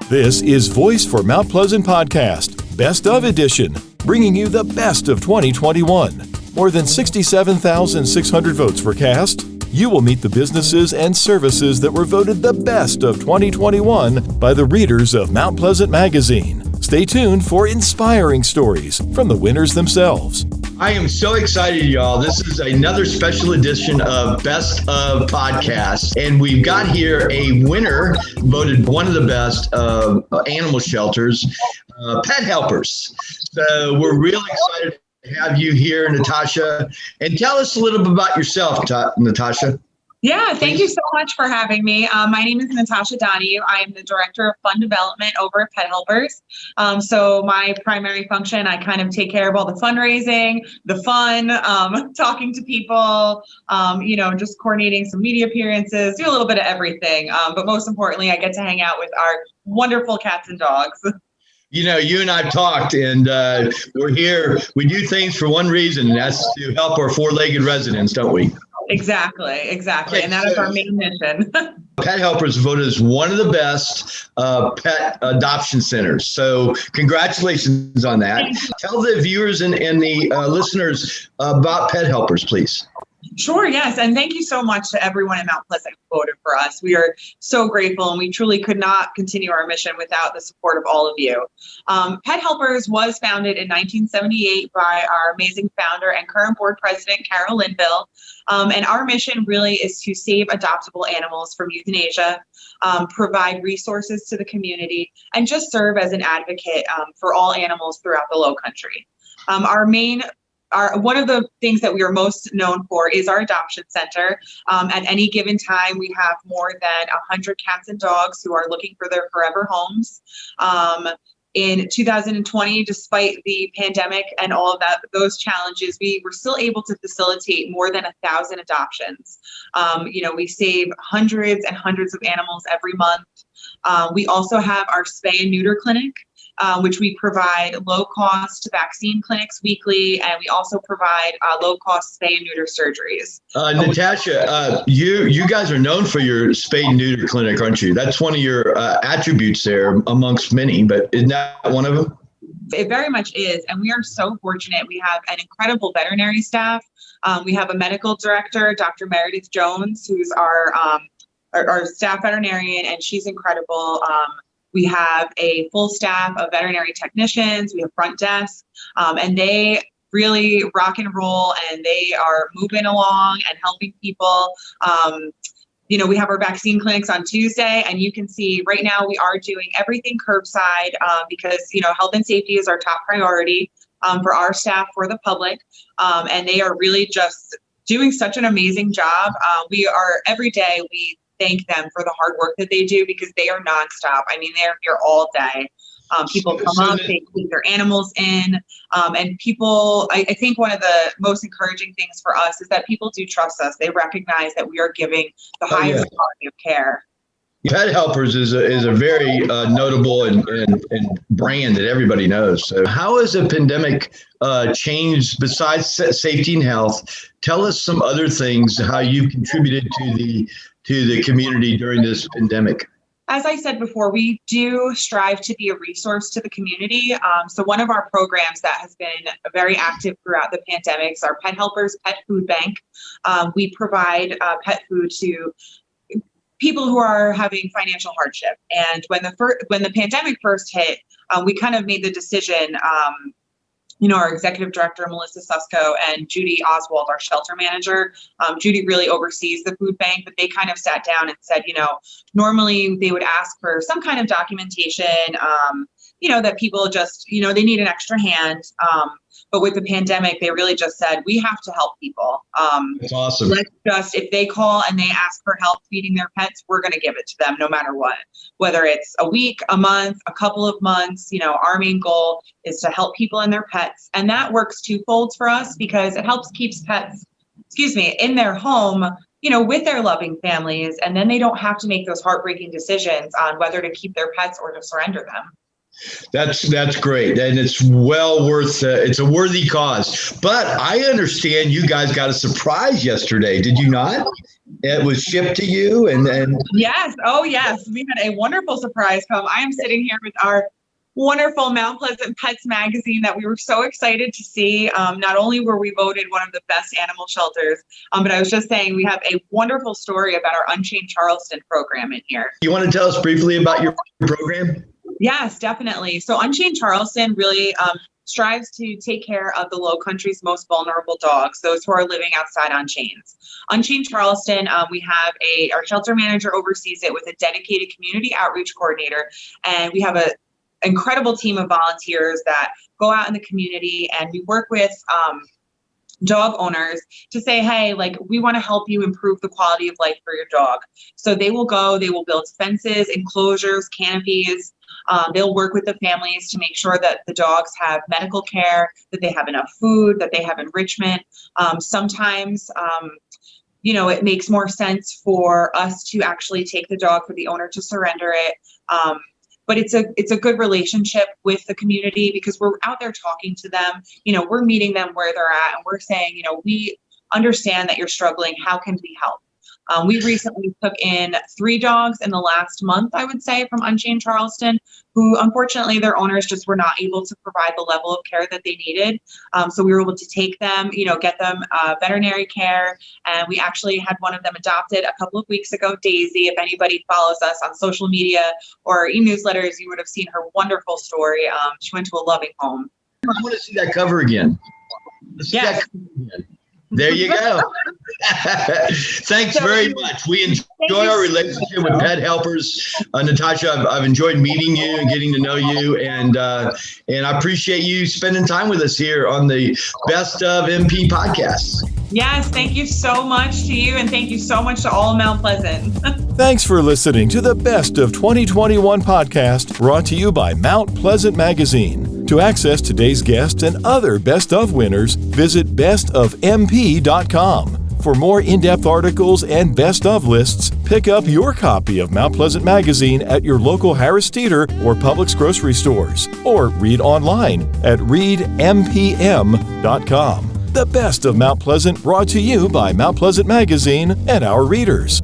This is Voice for Mount Pleasant Podcast, Best of Edition, bringing you the best of 2021. More than 67,600 votes were cast. You will meet the businesses and services that were voted the best of 2021 by the readers of Mount Pleasant Magazine. Stay tuned for inspiring stories from the winners themselves. I am so excited, y'all. This is another special edition of Best of Podcasts. And we've got here a winner, voted one of the best animal shelters, Pet Helpers. So we're really excited to have you here, Natassia. And tell us a little bit about yourself, Natassia. Yeah, thank you so much for having me. My name is Natassia Donohue. I am the Director of Fund Development over at Pet Helpers. So my primary function, I kind of take care of all the fundraising, the fun, talking to people, just coordinating some media appearances, do a little bit of everything. But most importantly, I get to hang out with our wonderful cats and dogs. You know, you and I've talked, and we're here. We do things for one reason, and that's to help our four-legged residents, don't we? Exactly. Okay, and that is our main mission. Pet Helpers voted as one of the best pet adoption centers. So congratulations on that. Tell the viewers and the listeners about Pet Helpers, please. Sure, yes. And thank you so much to everyone in Mount Pleasant who voted for us. We are so grateful, and we truly could not continue our mission without the support of all of you. Pet Helpers was founded in 1978 by our amazing founder and current board president, Carol Linville. And our mission really is to save adoptable animals from euthanasia, provide resources to the community, and just serve as an advocate for all animals throughout the Low Country. One of the things that we are most known for is our adoption center. At any given time, we have more than 100 cats and dogs who are looking for their forever homes. In 2020, despite the pandemic and all of those challenges, we were still able to facilitate more than 1,000 adoptions. We save hundreds and hundreds of animals every month. We also have our spay and neuter clinic, which we provide low-cost vaccine clinics weekly, and we also provide low-cost spay and neuter surgeries. Natassia, you guys are known for your spay and neuter clinic, aren't you? That's one of your attributes there amongst many, but isn't that one of them? It very much is, and we are so fortunate. We have an incredible veterinary staff. We have a medical director, Dr. Meredith Jones, who's our staff veterinarian, and she's incredible. We have a full staff of veterinary technicians. We have front desk, and they really rock and roll, and they are moving along and helping people. We have our vaccine clinics on Tuesday, and you can see right now we are doing everything curbside because, health and safety is our top priority for our staff, for the public, and they are really just doing such an amazing job. Every day we thank them for the hard work that they do, because they are nonstop. I mean, they're here all day. People come up, they take their animals in, and people, I think one of the most encouraging things for us is that people do trust us. They recognize that we are giving the highest quality of care. Pet Helpers is a very notable and brand that everybody knows. So how has the pandemic changed, besides safety and health? Tell us some other things, how you've contributed to the community during this pandemic. As I said before, we do strive to be a resource to the community. So one of our programs that has been very active throughout the pandemic is our Pet Helpers Pet Food Bank. We provide pet food to people who are having financial hardship. And when the pandemic first hit, we kind of made the decision, our executive director, Melissa Susko, and Judy Oswald, our shelter manager. Judy really oversees the food bank, but they kind of sat down and said, normally they would ask for some kind of documentation, that people just, they need an extra hand. But with the pandemic, they really just said, we have to help people. That's awesome. If they call and they ask for help feeding their pets, we're going to give it to them no matter what. Whether it's a week, a month, a couple of months, our main goal is to help people and their pets. And that works twofold for us, because it helps keeps pets, in their home, with their loving families. And then they don't have to make those heartbreaking decisions on whether to keep their pets or to surrender them. That's great, and it's well worth. It's a worthy cause. But I understand you guys got a surprise yesterday. Did you not? it was shipped to you, and Yes. Oh, yes. We had a wonderful surprise come. I am sitting here with our wonderful Mount Pleasant Pets magazine that we were so excited to see. Not only were we voted one of the best animal shelters, but I was just saying we have a wonderful story about our Unchained Charleston program in here. you want to tell us briefly about your program? Yes, definitely. So Unchained Charleston really strives to take care of the Low Country's most vulnerable dogs, those who are living outside on chains. Unchained Charleston, we have our shelter manager oversees it with a dedicated community outreach coordinator, and we have an incredible team of volunteers that go out in the community, and we work with dog owners to say, hey, like, we want to help you improve the quality of life for your dog. So they will build fences, enclosures, canopies. They'll work with the families to make sure that the dogs have medical care, that they have enough food, that they have enrichment. Sometimes, it makes more sense for us to actually take the dog, for the owner to surrender it. But it's a good relationship with the community because we're out there talking to them. We're meeting them where they're at, and we're saying, we understand that you're struggling. How can we help? We recently took in 3 dogs in the last month, I would say, from Unchained Charleston, who unfortunately their owners just were not able to provide the level of care that they needed. So we were able to take them, get them veterinary care. And we actually had one of them adopted a couple of weeks ago, Daisy. If anybody follows us on social media or e-newsletters, you would have seen her wonderful story. She went to a loving home. I want to see that cover again. Let's see that cover again. There you go. Thanks very much. We enjoy our relationship with Pet Helpers. Natassia, I've enjoyed meeting you and getting to know you, and I appreciate you spending time with us here on the Best of MP podcast. Yes, thank you so much to you, and thank you so much to all of Mount Pleasant. Thanks for listening to the Best of 2021 podcast, brought to you by Mount Pleasant Magazine. To access today's guests and other Best of winners, visit bestofmp.com. For more in-depth articles and Best of lists, pick up your copy of Mount Pleasant Magazine at your local Harris Teeter or Publix grocery stores, or read online at readmpm.com. The Best of Mount Pleasant, brought to you by Mount Pleasant Magazine and our readers.